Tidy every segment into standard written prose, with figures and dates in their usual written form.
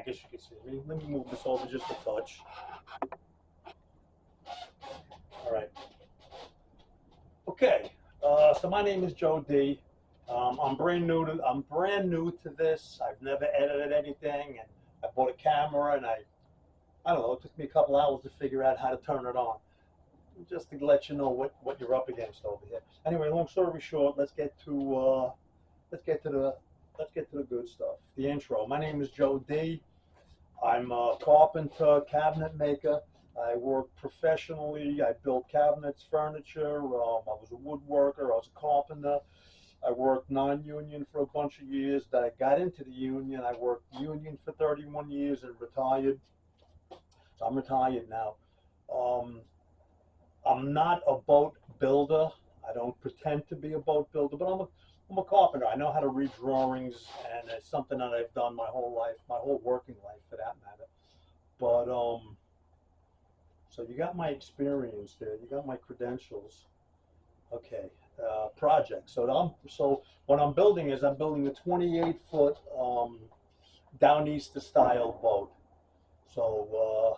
guess you can see me. Let me move this over just a touch. All right. Okay. So my name is Joe D. I'm brand new to this. I've never edited anything, and I bought a camera, and I don't know. It took me a couple hours to figure out how to turn it on. Just to let you know what you're up against over here. Anyway, long story short, let's get to the good stuff. The intro. My name is Joe D. I'm a carpenter, cabinet maker. I work professionally. I built cabinets, furniture. I was a woodworker. I was a carpenter. I worked non-union for a bunch of years. Then I got into the union. I worked union for 31 years and retired. So I'm retired now. I'm not a boat builder. I don't pretend to be a boat builder, but I'm a carpenter. I know how to read drawings, and it's something that I've done my whole life, my whole working life for that matter. But so you got my experience there. You got my credentials. Okay, project. So what I'm building is I'm building a 28-foot Downeast style boat. So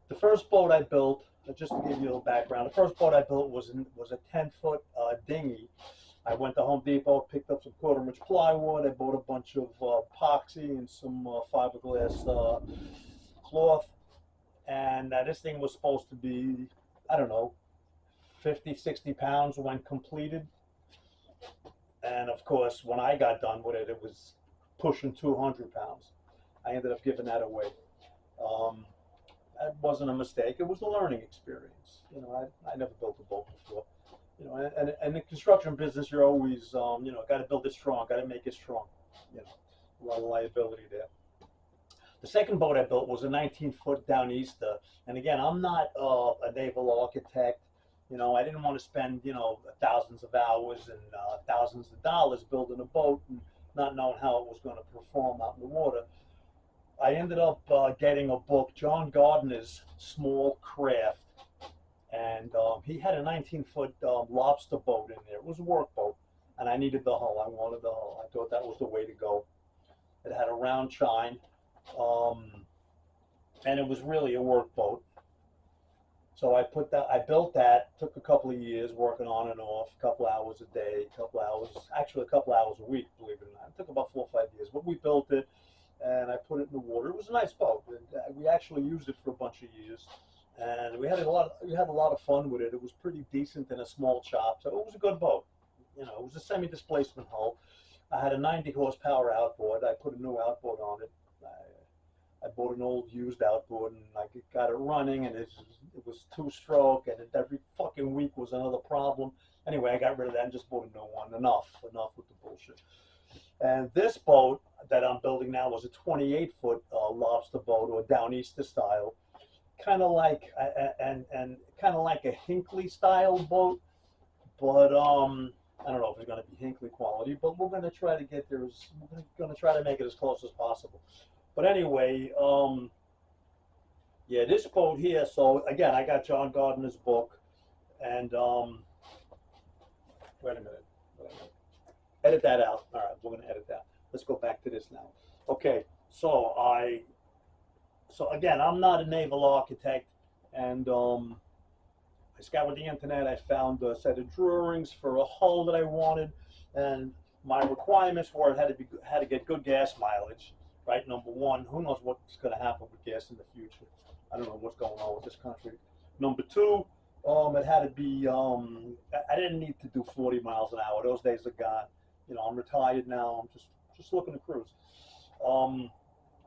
the first boat I built, just to give you a little background, the first boat I built was a 10-foot dinghy. I went to Home Depot, picked up some quarter-inch plywood. I bought a bunch of epoxy and some fiberglass cloth. And this thing was supposed to be, I don't know, 50, 60 pounds when completed. And of course, when I got done with it, it was pushing 200 pounds. I ended up giving that away. That wasn't a mistake. It was a learning experience. You know, I never built a boat before. You know, and in the construction business, you're always, you know, got to build it strong, got to make it strong. You know, a lot of liability there. The second boat I built was a 19-foot Downeaster. And again, I'm not a naval architect. You know, I didn't want to spend, you know, thousands of hours and thousands of dollars building a boat and not knowing how it was going to perform out in the water. I ended up getting a book, John Gardner's Small Craft, and he had a 19-foot lobster boat in there. It was a workboat, and I needed the hull. I wanted the hull. I thought that was the way to go. It had a round chine, and it was really a workboat. So I built that. Took a couple of years working on and off, a couple hours a day, actually a couple hours a week, believe it or not. It took about 4 or 5 years, but we built it. And I put it in the water. It was a nice boat. We actually used it for a bunch of years, and we had a lot of fun with it. It was pretty decent in a small shop, so it was a good boat. You know, it was a semi-displacement hull. I had a 90 horsepower outboard. I put a new outboard on it. I bought an old used outboard, and I got it running, and it was two-stroke, and every fucking week was another problem. Anyway, I got rid of that and just bought a new one. Enough with the bullshit. And this boat that I'm building now was a 28-foot lobster boat, or Downeaster style, kind of like and kind of like a Hinckley style boat, but I don't know if it's going to be Hinckley quality, but we're going to try to get there. We're going to try to make it as close as possible. But anyway, yeah, this boat here. So again, I got John Gardner's book, and wait a minute. Edit that out. All right, we're going to edit that. Let's go back to this now. Okay, so again, I'm not a naval architect, and I scoured the internet. I found a set of drawings for a hull that I wanted, and my requirements were it had to get good gas mileage. Right, number one. Who knows what's going to happen with gas in the future? I don't know what's going on with this country. Number two, it had to be. I didn't need to do 40 miles an hour. Those days are gone. You know, I'm retired now. I'm just looking to cruise.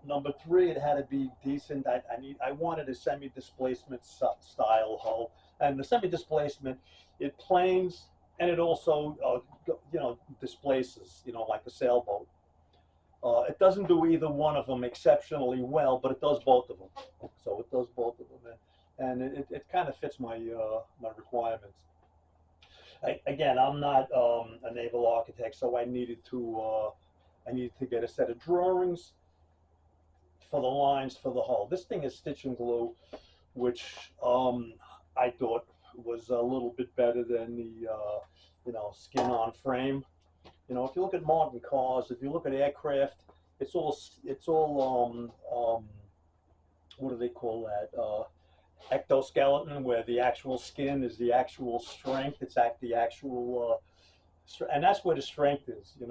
Number three, it had to be decent. I wanted a semi-displacement style hull, and the semi-displacement, it planes and it also you know, displaces. You know, like a sailboat. It doesn't do either one of them exceptionally well, but it does both of them. So it does both of them, and it kind of fits my my requirements. Again, I'm not a naval architect, so I needed to get a set of drawings for the lines for the hull. This thing is stitch and glue, which I thought was a little bit better than the you know, skin on frame. You know, if you look at modern cars, if you look at aircraft, what do they call that? Ectoskeleton, where the actual skin is the actual strength. It's the actual, and that's where the strength is. You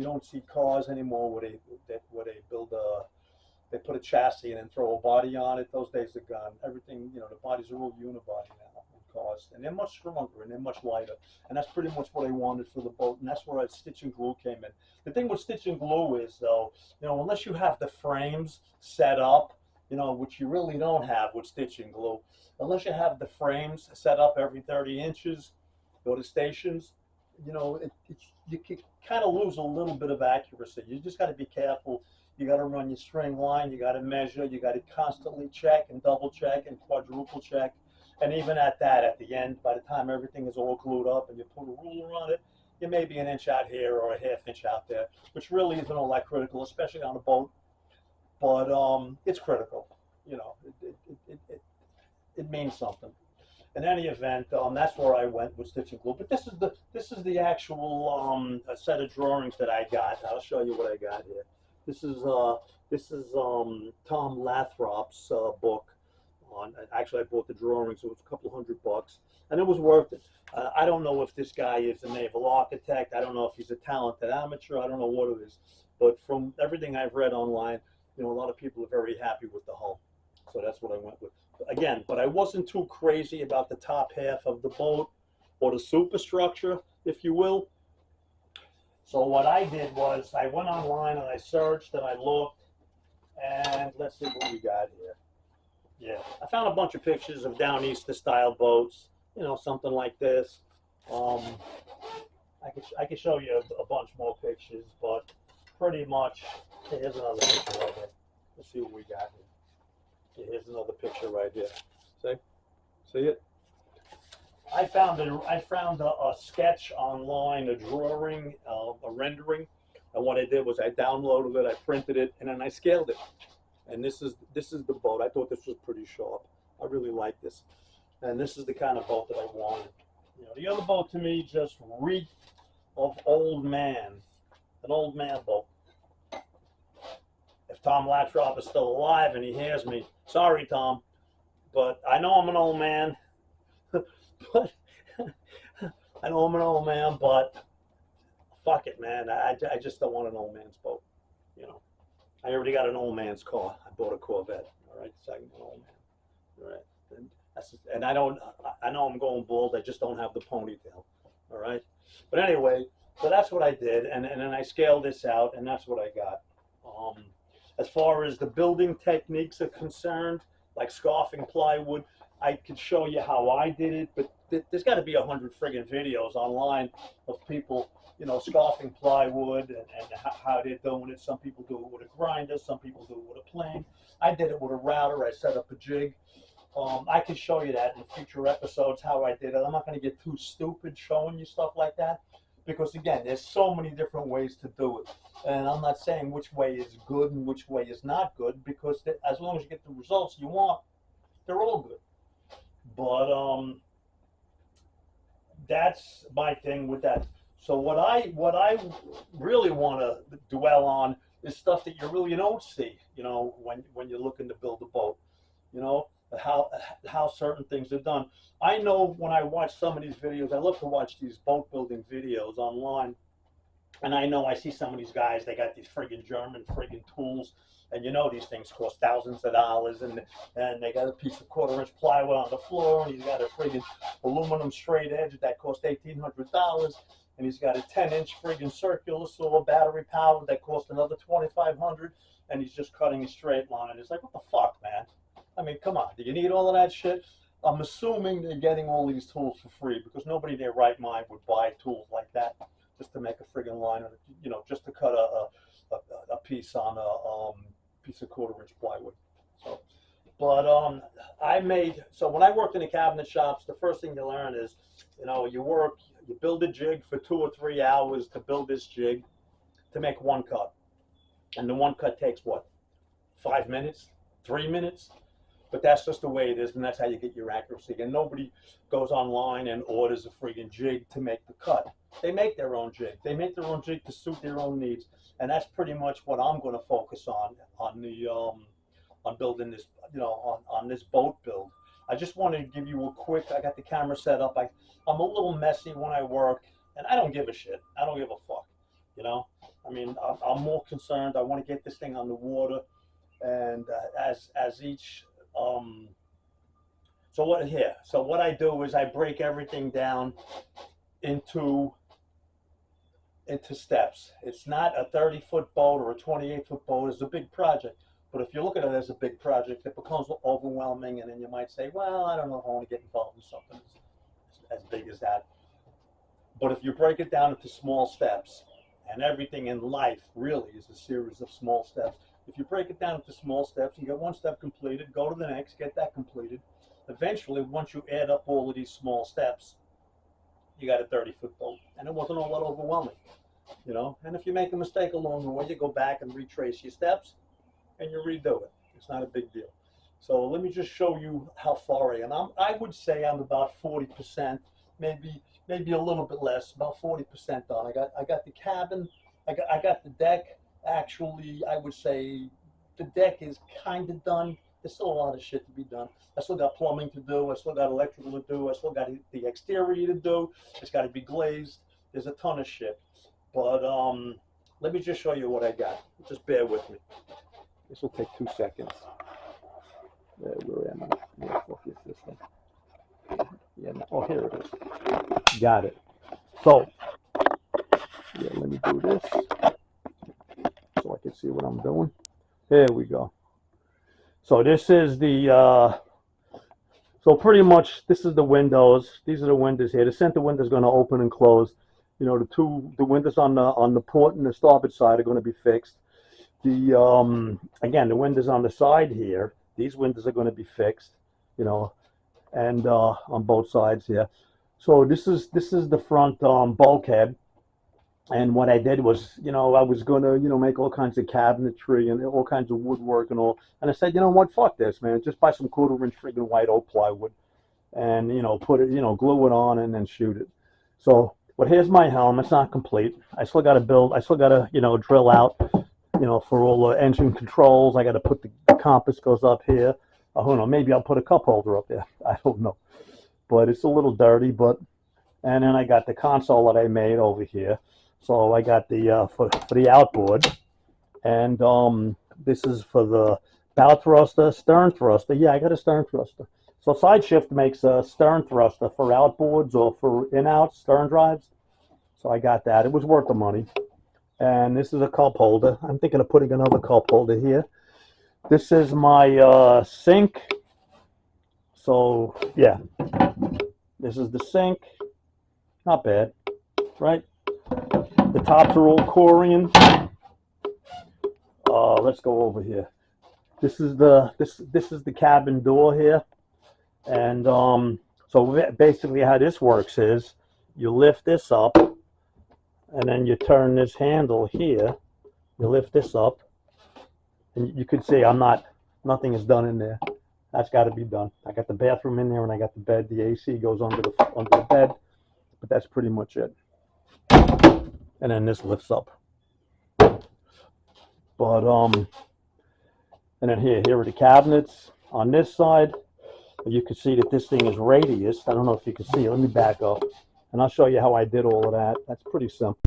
don't see cars anymore where they build they put a chassis and then throw a body on it. Those days are gone. Everything, the bodies are all unibody now in cars, and they're much stronger and they're much lighter. And that's pretty much what I wanted for the boat, and that's where stitch and glue came in. The thing with stitch and glue is, though, unless you have the frames set up, which you really don't have with stitch and glue, unless you have the frames set up every 30 inches, go to stations, you can kind of lose a little bit of accuracy. You just got to be careful. You got to run your string line. You got to measure. You got to constantly check and double check and quadruple check. And even at that, at the end, by the time everything is all glued up and you put a ruler on it, you may be an inch out here or a half inch out there, which really isn't all that critical, especially on a boat. But it's critical. It means something. In any event, that's where I went with stitch and glue. But this is the actual set of drawings that I got. I'll show you what I got here. This is Tom Lathrop's book. Actually, I bought the drawings. It was a couple $100, and it was worth it. I don't know if this guy is a naval architect. I don't know if he's a talented amateur. I don't know what it is. But from everything I've read online, a lot of people are very happy with the hull. So that's what I went with. Again, but I wasn't too crazy about the top half of the boat or the superstructure, if you will. So what I did was I went online and I searched and I looked, and let's see what we got here. Yeah, I found a bunch of pictures of Downeast style boats, something like this. I could show you a bunch more pictures, but pretty much, here's another picture right here. Let's see what we got here. Here's another picture right here. See it? I found a sketch online, a drawing, a rendering, and what I did was I downloaded it, I printed it, and then I scaled it. And this is the boat. I thought this was pretty sharp. I really like this, and this is the kind of boat that I wanted. The other boat to me just reeked of old man, an old man boat. If Tom Lathrop is still alive and he hears me, sorry, Tom, but I know I'm an old man. But I know I'm an old man, but fuck it, man. I just don't want an old man's boat. I already got an old man's car. I bought a Corvette. All right, so I can get an old man. All right, and I know I'm going bald. I just don't have the ponytail. All right, but anyway, so that's what I did, and then I scaled this out, and that's what I got. As far as the building techniques are concerned, like scarfing plywood, I could show you how I did it, but there's got to be 100 friggin' videos online of people, scarfing plywood and how they're doing it. Some people do it with a grinder, some people do it with a plane. I did it with a router. I set up a jig. I can show you that in future episodes how I did it. I'm not going to get too stupid showing you stuff like that, because again, there's so many different ways to do it, and I'm not saying which way is good and which way is not good, because as long as you get the results you want, they're all good. But that's my thing with that. So what I really want to dwell on is stuff that you really don't see, when you're looking to build a boat, how certain things are done. I know when I watch some of these videos, I love to watch these boat building videos online, and I know I see some of these guys, they got these friggin' German friggin' tools, and these things cost thousands of dollars, and they got a piece of 1/4-inch plywood on the floor, and he's got a friggin' aluminum straight edge that cost $1,800, and he's got a 10-inch friggin' circular saw, battery powered, that cost another $2,500, and he's just cutting a straight line. And it's like, what the fuck, man? I mean, come on, do you need all of that shit? I'm assuming they're getting all these tools for free, because nobody in their right mind would buy tools like that just to make a friggin' line, just to cut a piece on a piece of 1/4-inch plywood. So, but so when I worked in the cabinet shops, the first thing you learn is, you build a jig for 2 or 3 hours to build this jig to make one cut, and the one cut takes what, 5 minutes, 3 minutes? But that's just the way it is, and that's how you get your accuracy. And nobody goes online and orders a friggin' jig to make the cut. They make their own jig. They make their own jig to suit their own needs, and that's pretty much what I'm going to focus on the on building this, on this boat build. I just wanted to give you a quick. I got the camera set up. I'm a little messy when I work, and I don't give a shit. I don't give a fuck. I mean, I'm more concerned. I want to get this thing on the water, and as each so what I do is I break everything down into steps. It's not a 30-foot boat or a 28-foot boat. It's a big project. But if you look at it as a big project, it becomes overwhelming, and then you might say, well, I don't know if I want to get involved in something as big as that. But if you break it down into small steps, and everything in life really is a series of small steps. If you break it down into small steps, you get one step completed, go to the next, get that completed. Eventually, once you add up all of these small steps, you got a 30-foot boat. And it wasn't all that overwhelming, And if you make a mistake along the way, you go back and retrace your steps, and you redo it. It's not a big deal. So let me just show you how far I am. I would say I'm about 40%, maybe a little bit less, about 40% done. I got the cabin, I got the deck. Actually, I would say the deck is kind of done. There's still a lot of shit to be done. I still got plumbing to do. I still got electrical to do. I still got the exterior to do. It's got to be glazed. There's a ton of shit. But let me just show you what I got. Just bear with me. This will take 2 seconds. Where am I? Where the fuck is this thing? Yeah, no, oh, here it is. Got it. So, yeah, let me do this so I can see what I'm doing. There we go. So this is the, so pretty much this is the windows. These are the windows here. The center window is going to open and close. The windows on the port and the starboard side are going to be fixed. Again, the windows on the side here, these windows are going to be fixed, and on both sides here. So this is the front bulkhead, and what I did was, I was going to, make all kinds of cabinetry and all kinds of woodwork and all, and I said, you know what, fuck this, man, just buy some 1/4-inch friggin' white oak plywood, and put it, glue it on and then shoot it. So, but here's my helm. It's not complete. I still got to build. I still got to, drill out. For all the engine controls, I got to put the compass goes up here. I don't know, maybe I'll put a cup holder up there. I don't know. But it's a little dirty, and then I got the console that I made over here. So I got the, for the outboard. And this is for the bow thruster, stern thruster. Yeah, I got a stern thruster. So Side Shift makes a stern thruster for outboards or for in-out stern drives. So I got that. It was worth the money. And this is a cup holder. I'm thinking of putting another cup holder here. This is my sink. So, yeah. This is the sink. Not bad, right? The tops are all Corian. Let's go over here. This is the cabin door here. And so basically how this works is you lift this up, and then you turn this handle here, you lift this up, and you can see nothing is done in there. That's got to be done. I got the bathroom in there, and I got the bed. The AC goes under the bed, but that's pretty much it. And then this lifts up. But and then here are the cabinets on this side. You can see that this thing is radius. I don't know if you can see. Let me back up, and I'll show you how I did all of that. That's pretty simple.